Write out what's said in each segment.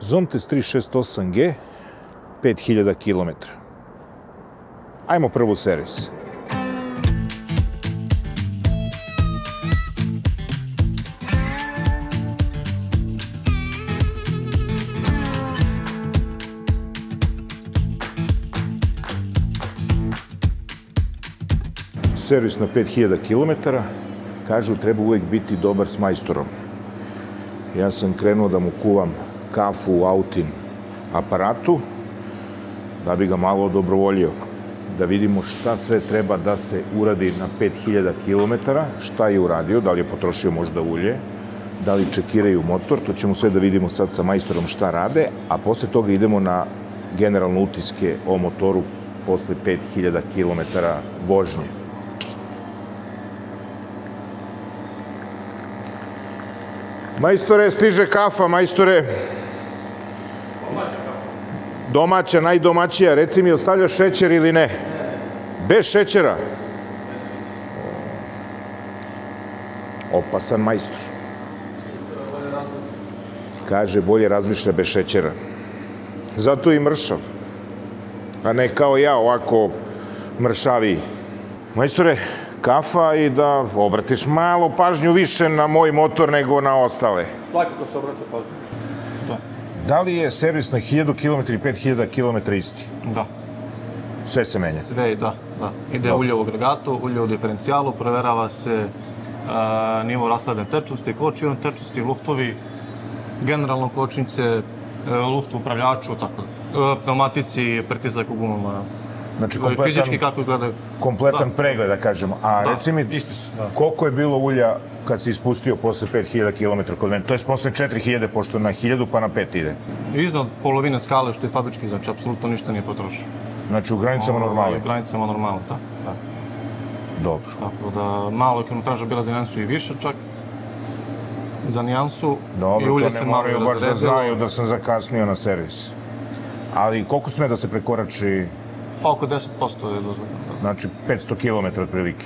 Zontes 368G, 5000 km. Ajmo prvo u servis. Servis na 5000 km, kažu treba uvek biti dobar s majstorom. Ja sam krenuo da mu kuvam kafu u autin aparatu, da bi ga malo odobrovoljio, da vidimo šta sve treba da se uradi na 5000 km, šta je uradio, da li je potrošio možda ulje, da li čekiraju motor, to ćemo sve da vidimo sad sa majstorom šta rade, a posle toga idemo na generalne utiske o motoru posle 5000 km vožnje. Majstore, stiže kafa, majstore. Domaća, najdomaćija. Reci mi, ostavljaš šećer ili ne? Bez šećera? Opasan majstor. Kaže, bolje razmišlja bez šećera. Zato i mršav. A ne kao ja, ovako mršaviji. Majstore, kafa i da obratiš malo pažnju više na moj motor nego na ostale. Svakako se obraća pažnju. Da li je servis na 1000 km i 5000 km isti? Da. Sve se menja? Sve, da. Ide ulje u agregatu, ulje u diferencijalu, proverava se nivo rasladne tečnosti, kočivne tečnosti, luftovi, generalno kočnice, luft u upravljaču, tako da. Pneumatici, pritisak u gumama. Znači, fizički kako izgledaju. Kompletan pregled, da kažemo. A reci mi, koliko je bilo ulja kad si ispustio posle 5000 km kod mene? To je posle 4000, pošto na 1000 pa na 5 ide. Iznad polovine skale, što je fabrički, znači, apsolutno ništa nije potrošio. Znači, u granicama normale? U granicama normale, da. Dobro. Tako da, malo je kilometraža bila za nijansu i više čak. Za nijansu. Dobro, to ne moraju baš da znaju da sam zakasnio na servis. Ali koliko sme da se prekorači? Pa oko 10% je dozvoljeno. Znači 500 km otprilike.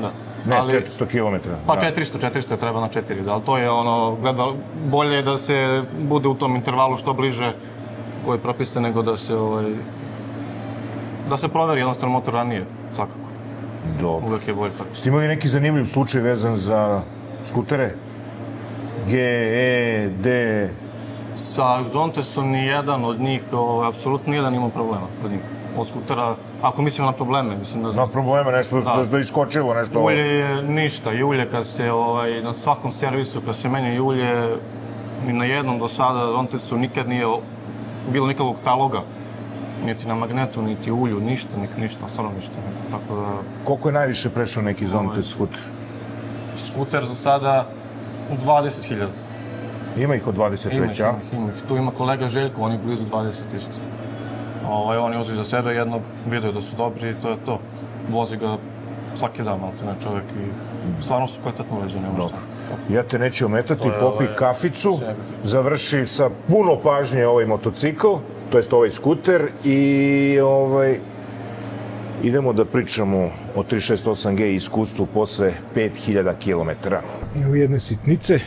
Da. Ne, 400 km. Pa 400 treba na 4, ali to je ono, bolje je da se bude u tom intervalu što bliže koji je propisan, nego da se da se proveri jednostavno motor ranije, svakako. Dobro. Uvek je bolje tako. Ste imali neki zanimljiv slučaj vezan za skutere? G, E, D... Sa Zontesom nijedan od njih, apsolutno nijedan ima problema od njih. Od skutera, ako mislimo na probleme, mislim da... Na probleme, nešto da iskočilo, nešto... Ulje je ništa i ulje kad se, na svakom servisu kad se menja i ulje, ni na jednom do sada Zontesu nikad nije bilo nikakvog taloga. Niti na magnetu, niti ulju, ništa, stvarno ništa. Tako da... Koliko je najviše prešao neki Zontes skuter? Skuter za sada 20.000. Ima ih od 20 već, a? Ima ih. Tu ima kolega Željko, on je blizu 20 isto. On je uzeo za sebe jednog, vidio da su dobri i to je to. Vozi ga svaki dan, ali to ne čovjek i stvarno su kvalitetno uređeni. Dobro. Ja te neću ometati, popi kaficu, završi sa puno pažnje ovaj motocikl, to jest ovaj skuter i idemo da pričamo o 368G iskustvu posle 5000 km. Evo jedne sitnice.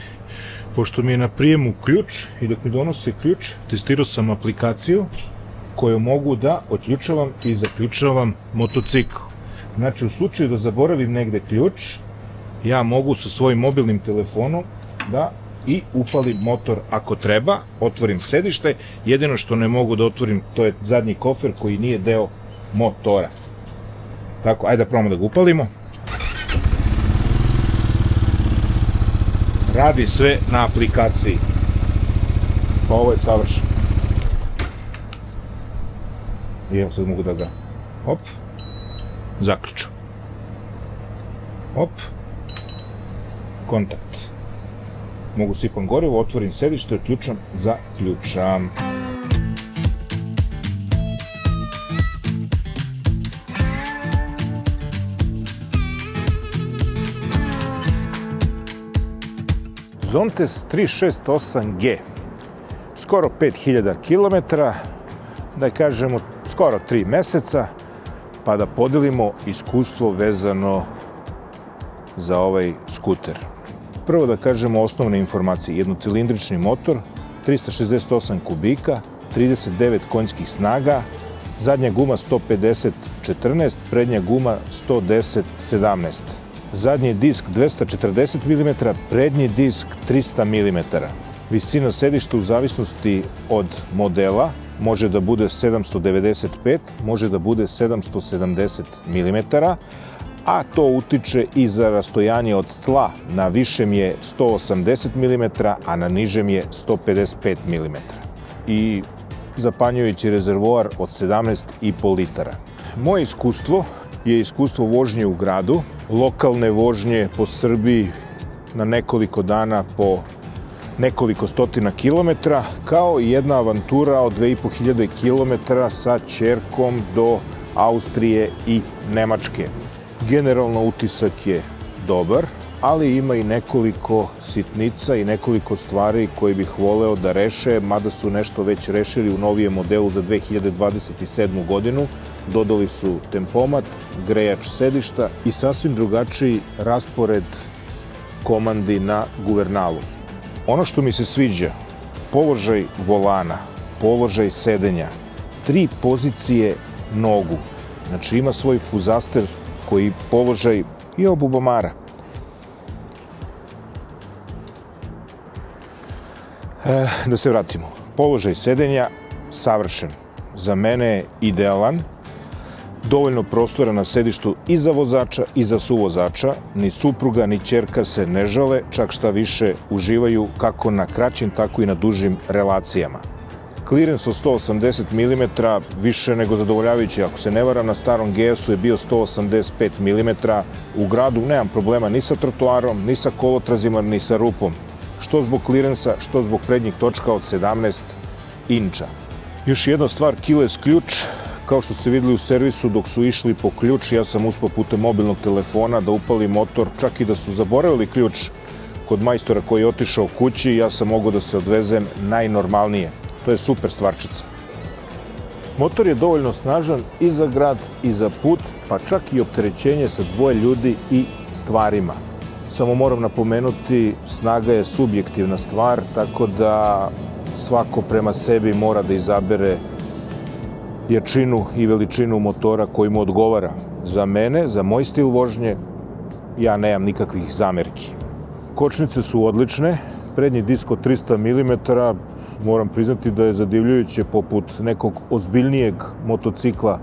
Pošto mi je na prijemu ključ i dok mi donose ključ, testirao sam aplikaciju koju mogu da otključavam i zaključavam motocikl. Znači, u slučaju da zaboravim negde ključ, ja mogu sa svojim mobilnim telefonom da i upalim motor ako treba, otvorim sedište, jedino što ne mogu da otvorim to je zadnji kofer koji nije deo motora. Tako, ajde da probamo da ga upalimo. Radi sve na aplikaciji. Pa ovo je savršeno. I evo sad mogu da ga... Hop. Zaključam. Hop. Kontakt. Mogu sipam gorivo, otvorim sedište, otključam, zaključam. Zontes 368G. Skoro 5000 km, da kažemo skoro 3 meseca, pa da podelimo iskustvo vezano za ovaj skuter. Prvo da kažemo osnovne informacije. Jednocilindrični motor, 368 kubika, 39 konjskih snaga, zadnja guma 150/14, prednja guma 110/17. Zadnji disk 240 mm, prednji disk 300 mm. Visina sedišta u zavisnosti od modela može da bude 795, može da bude 770 mm, a to utiče i za rastojanje od tla. Na višem je 180 mm, a na nižem je 155 mm. I zapanjujući rezervoar od 17,5 litara. Moje iskustvo je iskustvo vožnje u gradu, lokalne vožnje po Srbiji na nekoliko dana po nekoliko stotina kilometra, kao i jedna avantura od 2500 kilometara sa ćerkom do Austrije i Nemačke. Generalno utisak je dobar, ali ima i nekoliko sitnica i nekoliko stvari koje bih voleo da reše, mada su nešto već rešili u novijem modelu za 2027. godinu. Dodali su tempomat, grejač sedišta i sasvim drugačiji raspored komandi na guvernalu. Ono što mi se sviđa, položaj volana, položaj sedenja, 3 pozicije nogu. Znači ima svoj fuzaster koji položaj i bubamara. Da se vratimo. Položaj sedenja savršen. Za mene je idealan. Dovoljno prostora na sedištu i za vozača i za suvozača. Ni supruga ni ćerka se ne žale, čak šta više uživaju kako na kraćim, tako i na dužim relacijama. Klirens od 180 mm više nego zadovoljavajući. Ako se ne varam, na starom GS-u je bio 185 mm. U gradu nemam problema ni sa trotoarom, ni sa kolotrazima, ni sa rupom. Što zbog klirensa, što zbog prednjih točka od 17 inča. Još jedna stvar, keyless ključ. Kao što ste videli u servisu, dok su išli po ključ, ja sam uspao putem mobilnog telefona da upalim motor, čak i da su zaboravili ključ kod majstora koji je otišao kući, ja sam mogao da se odvezem najnormalnije. To je super stvarčica. Motor je dovoljno snažan i za grad i za put, pa čak i opterećenje sa 2 ljudi i stvarima. Samo moram napomenuti, snaga je subjektivna stvar, tako da svako prema sebi mora da izabere jačinu i veličinu motora koji mu odgovara. Za mene, za moj stil vožnje, ja nemam nikakvih zamerki. Kočnice su odlične, prednji disk od 300 mm, moram priznati da je zadivljujuće, poput nekog ozbiljnijeg motocikla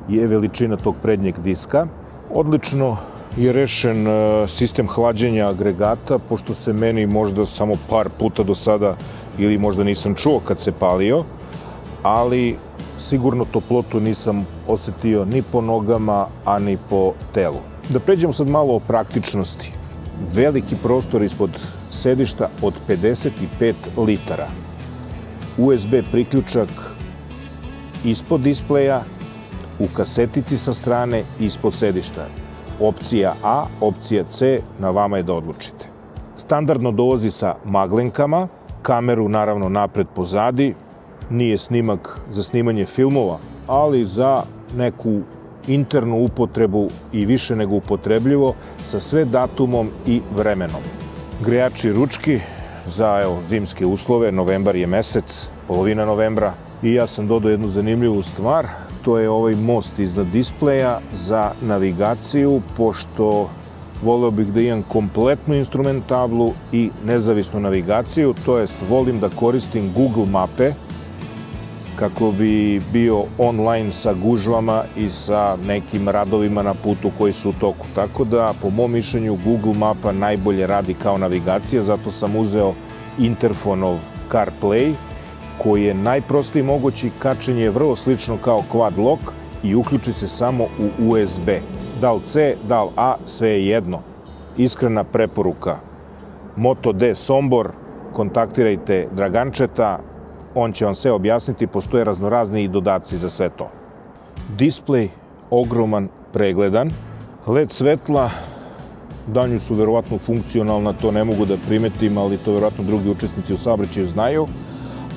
je veličina tog prednjeg diska. Odlično je rešen sistem hlađenja agregata, pošto se meni možda samo par puta do sada, ili možda nisam čuo kad se palio, ali sigurno toplotu nisam osetio ni po nogama, a ni po telu. Da pređemo sad malo o praktičnosti. Veliki prostor ispod sedišta od 55 litara. USB priključak ispod displeja, u kasetici sa strane, ispod sedišta. Opcija A, opcija C, na vama je da odlučite. Standardno dolazi sa maglenkama, kameru naravno napred pozadi, nije snimak za snimanje filmova, ali za neku internu upotrebu i više nego upotrebljivo, sa sve datumom i vremenom. Grejači ručki za zimske uslove, novembar je mesec, polovina novembra, i ja sam dodao jednu zanimljivu stvar, to je ovaj most iznad displeja za navigaciju, pošto voleo bih da imam kompletnu instrumentablu i nezavisnu navigaciju, to jest volim da koristim Google mape kako bi bio online sa gužvama i sa nekim radovima na putu koji su u toku. Tako da, po mom mišljenju, Google mapa najbolje radi kao navigacija, zato sam uzeo Interfonov CarPlay, koji je najprostiji mogući, kačenje je vrlo slično kao quad lock i uključi se samo u USB. Da li C, da li A, sve je jedno. Iskrena preporuka. Moto D Sombor, kontaktirajte Dragančeta, on će vam sve objasniti, postoje raznorazni i dodaci za sve to. Displej ogroman, pregledan. LED svetla, danju su verovatno funkcionalna, to ne mogu da primetim, ali to verovatno drugi učesnici u saobraćaju znaju,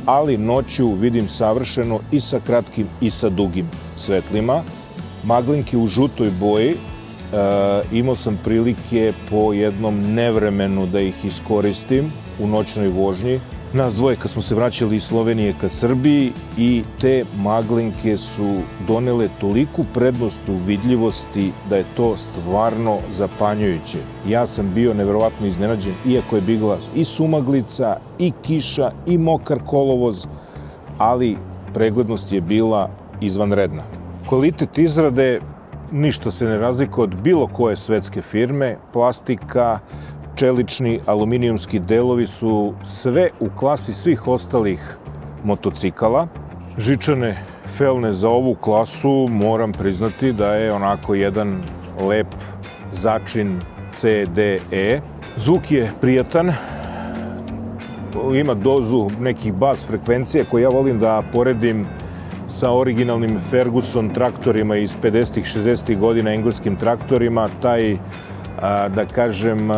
ali noću vidim savršeno i sa kratkim i sa dugim svetlima. Maglinke u žutoj boji, imao sam prilike po jednom nevremenu da ih iskoristim u noćnoj vožnji. nas dvoje kad smo se vraćali iz Slovenije ka Srbiji i te maglinke su donele toliku prednost u vidljivosti da je to stvarno zapanjujuće. Ja sam bio neverovatno iznenađen, iako je bila i sumaglica, i kiša, i mokar kolovoz, ali preglednost je bila izvanredna. Kvalitet izrade ništa se ne razlikuje od bilo koje svetske firme. Plastika, čelični, aluminijumski delovi su sve u klasi svih ostalih motocikala. Žičane felne za ovu klasu moram priznati da je onako jedan lep začin CDE. Zvuk je prijatan, ima dozu nekih bas frekvencija koje ja volim da poredim sa originalnim Ferguson traktorima iz 50-ih, 60-ih godina, engleskim traktorima. Taj, da kažem,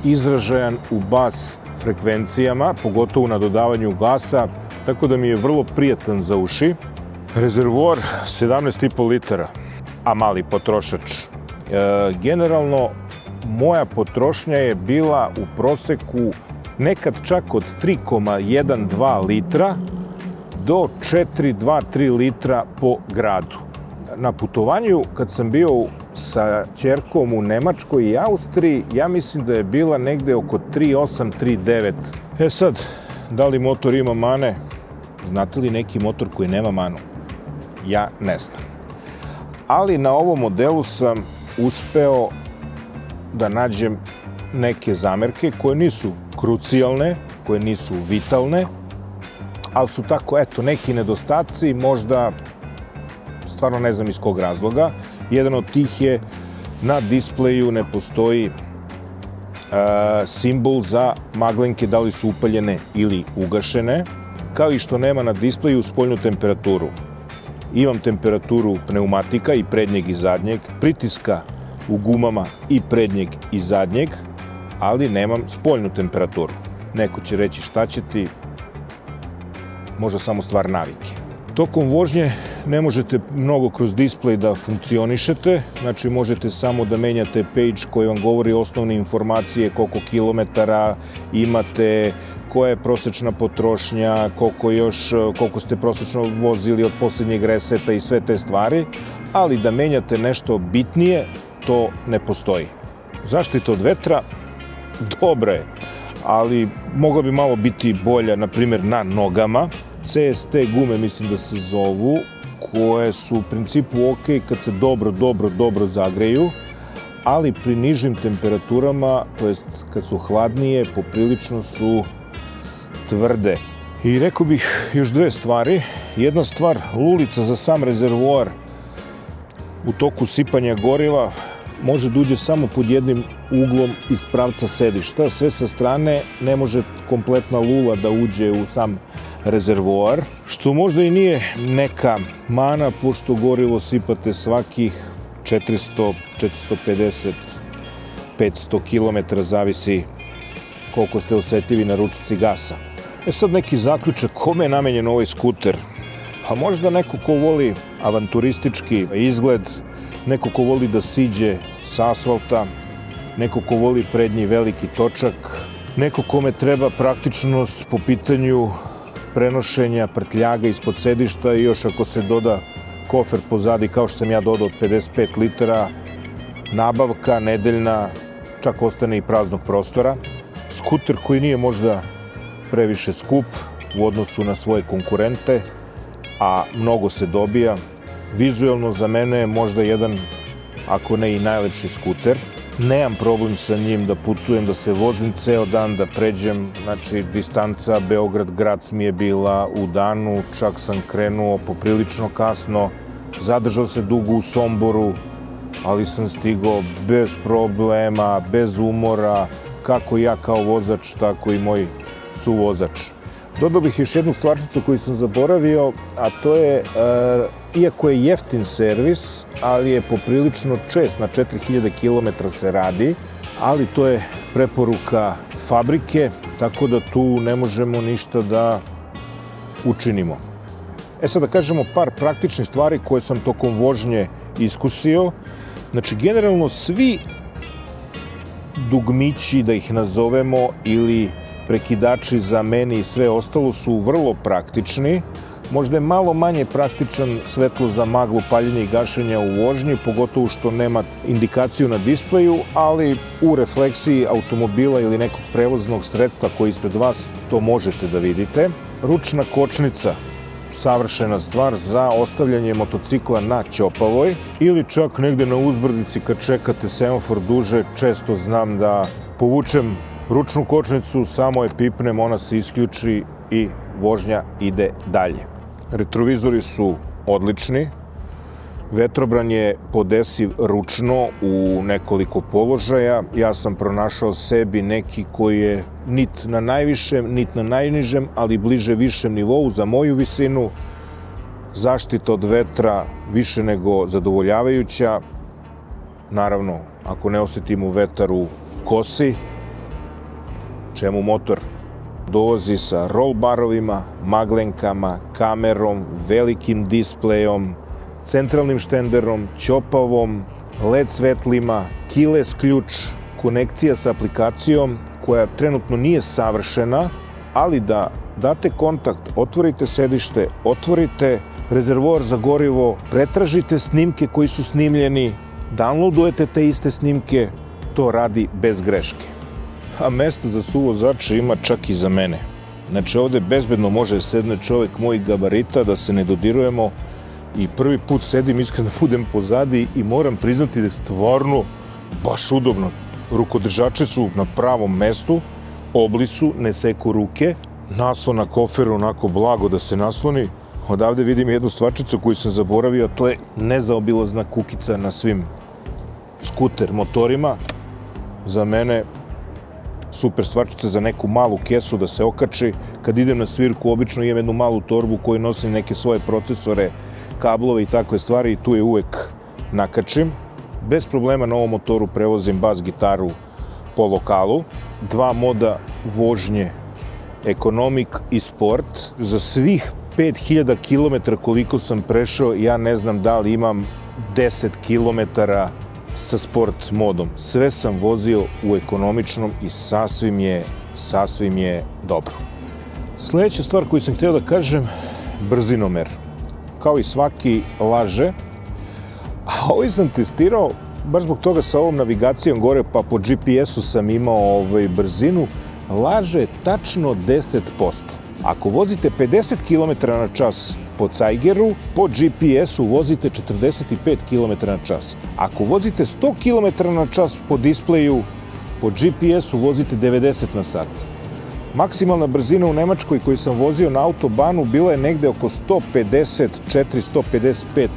izražajan u bas frekvencijama, pogotovo na dodavanju gasa, tako da mi je vrlo prijatan za uši. Rezervoar 17,5 litara, a mali potrošač. Generalno, moja potrošnja je bila u proseku nekad čak od 3,1-2 litra do 4,2-3 litra po gradu. Na putovanju, kad sam bio sa ćerkom u Nemačkoj i Austriji, ja mislim da je bila negde oko 3,8-3,9. E sad, da li motor ima mane? Znate li neki motor koji nema manu? Ja ne znam. Ali na ovom modelu sam uspeo da nađem neke zamerke koje nisu krucijalne, koje nisu vitalne, ali su tako, eto, neki nedostaci, možda, stvarno ne znam iz kog razloga. Jedan od tih je na displeju ne postoji simbol za maglenke, da li su upaljene ili ugašene, kao i što nema na displeju spoljnu temperaturu. Imam temperaturu pneumatika i prednjeg i zadnjeg, pritiska u gumama i prednjeg i zadnjeg, ali nemam spoljnu temperaturu. Neko će reći šta će ti, možda samo stvar navike. Tokom vožnje ne možete mnogo kroz displej da funkcionišete, znači možete samo da menjate page koji vam govori osnovne informacije, koliko kilometara imate, koja je prosečna potrošnja, koliko ste prosečno vozili od posljednjeg reseta i sve te stvari, ali da menjate nešto bitnije, to ne postoji. Zaštita od vetra dobra je, ali mogla bi malo biti bolja, na primjer, na nogama. CST gume, mislim da se zovu, koje su u principu ok kad se dobro zagreju, ali pri nižim temperaturama, to jest kad su hladnije, poprilično su tvrde. I rekao bih još dve stvari. Jedna stvar, lulica za sam rezervoar u toku sipanja goriva može da uđe samo pod jednim uglom iz pravca sedišta. Sve sa strane ne može kompletna lula da uđe u sam rezervoar, što možda i nije neka mana, pošto gorivo sipate svakih 400, 450, 500 km, zavisi koliko ste osetljivi na ručici gasa. E sad neki zaključak, kome je namenjen ovaj skuter? Pa možda neko ko voli avanturistički izgled, neko ko voli da siđe sa asfalta, neko ko voli prednji veliki točak, neko kome treba praktičnost po pitanju prenošenja prtljaga ispod sedišta i još ako se doda kofer pozadi, kao što sam ja dodao, od 55 litara, nabavka nedeljna, čak ostane i praznog prostora. Skuter koji nije možda previše skup u odnosu na svoje konkurente, a mnogo se dobija. Vizuelno za mene je možda jedan, ako ne i najlepši skuter. Nemam problem sa njim da putujem, da se vozim ceo dan, da pređem, znači distanca Beograd-Grac mi je bila u danu, čak sam krenuo poprilično kasno, zadržao se dugo u Somboru, ali sam stigao bez problema, bez umora, kako ja kao vozač, tako i moj suvozač. Dodao bih još jednu stvarčicu koju sam zaboravio, a to je, iako je jeftin servis, ali je poprilično čest, na 4000 km se radi, ali to je preporuka fabrike, tako da tu ne možemo ništa da učinimo. E sad da kažemo par praktičnih stvari koje sam tokom vožnje iskusio. Znači, generalno svi dugmići, da ih nazovemo, ili prekidači za meni i sve ostalo su vrlo praktični. Možda je malo manje praktičan svetlo za maglu, paljenje i gašenja u vožnji, pogotovo što nema indikaciju na displeju, ali u refleksiji automobila ili nekog prevoznog sredstva koji je ispred vas to možete da vidite. Ručna kočnica, savršena stvar za ostavljanje motocikla na ćopavoj ili čak negde na uzbrdici kad čekate semafor duže. Često znam da povučem ručnu kočnicu, samo je pipnem, ona se isključi i vožnja ide dalje. Retrovizori su odlični, vetrobran je podesiv ručno u nekoliko položaja. Ja sam pronašao sebi neki koji je nit na najvišem, nit na najnižem, ali bliže višem nivou za moju visinu. Zaštita od vetra više nego zadovoljavajuća. Naravno, ako ne osetimo vetar u kosi, čemu motor? Dolazi sa roll barovima, maglenkama, kamerom, velikim displejom, centralnim štenderom, ćopavom, LED svetlima, keyless ključ, konekcija sa aplikacijom koja trenutno nije savršena, ali da date kontakt, otvorite sedište, otvorite rezervoar za gorivo, pretražite snimke koji su snimljeni, downloadujete te iste snimke, to radi bez greške. A mesta za suvozača ima čak i za mene. Znači ovde bezbedno može sedne čovek mojih gabarita, da se ne dodirujemo, i prvi put sedim, iskreno da budem pozadi, i moram priznati da je stvarno baš udobno. Rukodržači su na pravom mestu, obli su, ne seku ruke, naslon na koferu onako blago da se nasloni. Odavde vidim jednu stvarčicu koju sam zaboravio, a to je nezaobilazna kukica na svim skuter motorima. Za mene super stvarčica za neku malu kesu da se okači. Kad idem na svirku, obično imam jednu malu torbu koju nosim neke svoje procesore, kablove i takve stvari, i tu je uvek nakačim. Bez problema na ovom motoru prevozim bas gitaru po lokalu. Dva moda vožnje, ekonomik i sport. Za svih 5000 km koliko sam prešao, ja ne znam da li imam 10 km sa sport modom. Sve sam vozio u ekonomičnom i sasvim je dobro. Sljedeća stvar koju sam htio da kažem, brzinomer. Kao i svaki laže, a ovaj sam testirao, baš zbog toga sa ovom navigacijom gore, pa po GPS-u sam imao brzinu, laže tačno 10%. Ako vozite 50 km na čas po Cajgeru, po GPS-u vozite 45 km na čas. Ako vozite 100 km na čas po displeju, po GPS-u vozite 90 na sat. Maksimalna brzina u Nemačkoj koju sam vozio na autobanu bila je negde oko 154-155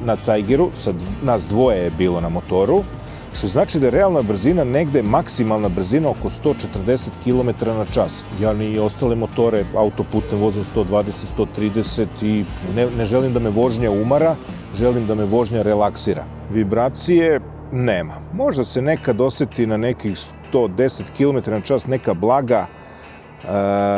na Cajgeru, sad nas dvoje je bilo na motoru, što znači da je realna brzina negde, maksimalna brzina oko 140 km na čas. Ja ni ostale motore autoputem vozim 120, 130 i ne želim da me vožnja umara, želim da me vožnja relaksira. Vibracije nema. Možda se nekad oseti na nekih 110 km na čas neka blaga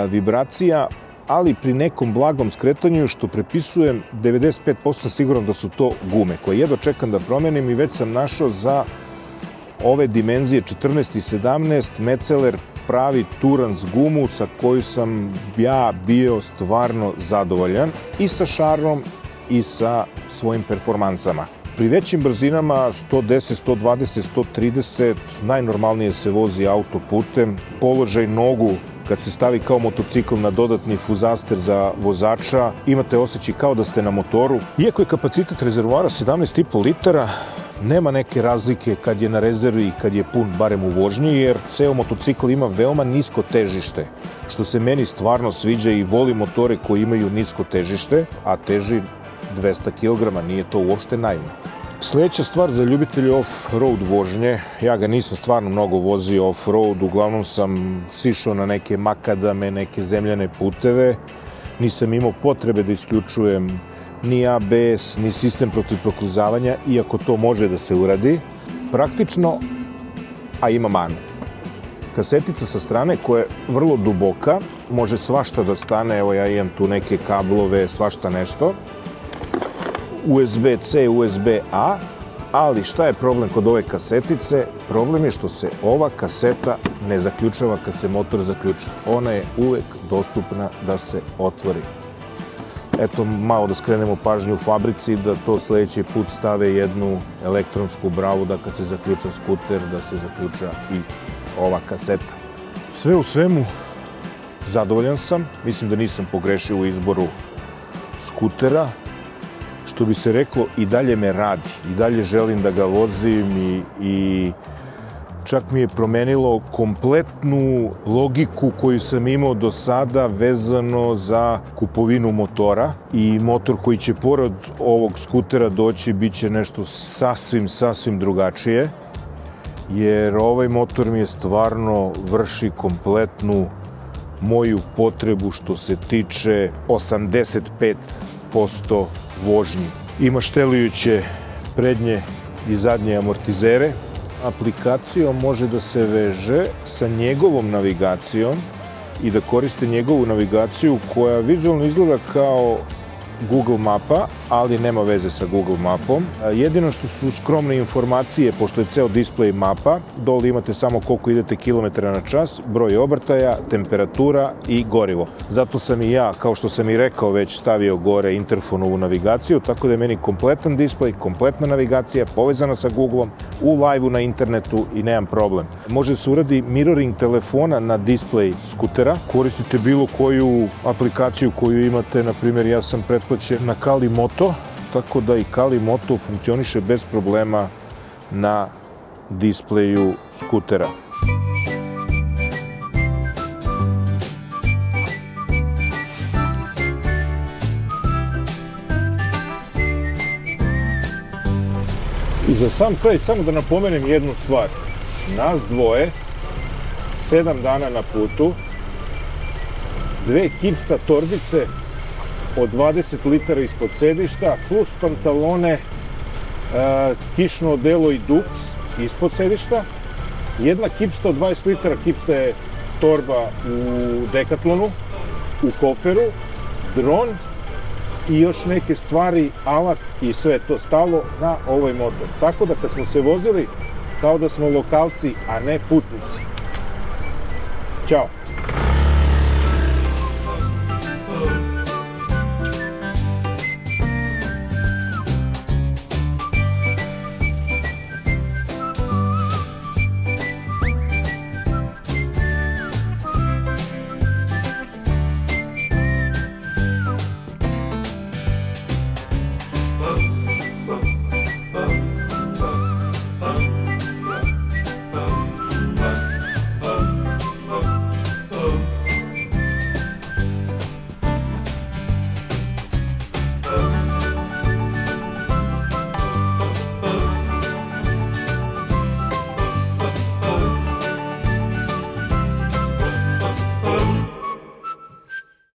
vibracija, ali pri nekom blagom skretanju, što prepisujem 95% siguran da su to gume, koje jedva čekam da promenim, i već sam našao za ove dimenzije 14 i 17 Metzeler pravi Turans gumu sa koju sam ja bio stvarno zadovoljan i sa šarmom i sa svojim performansama. Pri većim brzinama 110, 120, 130 najnormalnije se vozi autoputem. Položaj nogu kad se stavi kao motocikl na dodatni fuzaster za vozača, imate osjećaj kao da ste na motoru. Iako je kapacitet rezervoara 17,5 litara, nema neke razlike kad je na rezervi i kad je pun, barem u vožnji, jer ceo motocikl ima veoma nisko težište, što se meni stvarno sviđa, i volim motore koji imaju nisko težište, a teži 200 kg, nije to uopšte naivno. Sljedeća stvar za ljubitelje off-road vožnje, ja ga nisam stvarno mnogo vozio off-road, uglavnom sam sišao na neke makadame, neke zemljane puteve, nisam imao potrebe da isključujem ni ABS, ni sistem protiv proklizavanja, iako to može da se uradi. Praktično, a ima manu. Kasetica sa strane koja je vrlo duboka, može svašta da stane, evo ja imam tu neke kablove, svašta nešto. USB-C, USB-A, Ali šta je problem kod ove kasetice? Problem je što se ova kaseta ne zaključava kad se motor zaključa. Ona je uvek dostupna da se otvori. Eto, malo da skrenemo pažnju u fabrici da to sledeći put stave jednu elektronsku bravu da kad se zaključa skuter, da se zaključa i ova kaseta. Sve u svemu, zadovoljan sam. Mislim da nisam pogrešio u izboru skutera. Što bi se reklo, i dalje me radi. I dalje želim da ga vozim i čak mi je promenilo kompletnu logiku koju sam imao do sada vezano za kupovinu motora. I motor koji će pored ovog skutera doći bit će nešto sasvim drugačije. Jer ovaj motor mi je stvarno vrši kompletnu moju potrebu što se tiče 85% vožnji. Ima štelujuće prednje i zadnje amortizere. Aplikacijom može da se veže sa njegovom navigacijom i da koriste njegovu navigaciju koja vizualno izgleda kao Google mapa, ali nema veze sa Google mapom. Jedino što su skromne informacije, pošto je ceo displej mapa, dole imate samo koliko idete kilometara na čas, broj obrtaja, temperatura i gorivo. Zato sam i ja, kao što sam i rekao, već stavio gore interfonovu navigaciju, tako da je meni kompletan displej, kompletna navigacija, povezana sa Googleom, u live-u na internetu i nemam problem. Može se uradi mirroring telefona na displej skutera. Koristite bilo koju aplikaciju koju imate, na primjer ja sam pretplaćen na Kali Moto, tako da i Kali Moto funkcioniše bez problema na displeju skutera. I za sam kraj samo da napomenem jednu stvar. Nas dvoje, 7 dana na putu, 2 kipsta torbice od 20 litara ispod sedišta, plus pantalone, kišno odelo i duks ispod sedišta, jedna kipsta od 20 litara, kipsta je torba u Decathlonu, u koferu, dron i još neke stvari, alat i sve to stalo na ovaj motor. Tako da kad smo se vozili, kao da smo lokalci, a ne putnici. Ćao!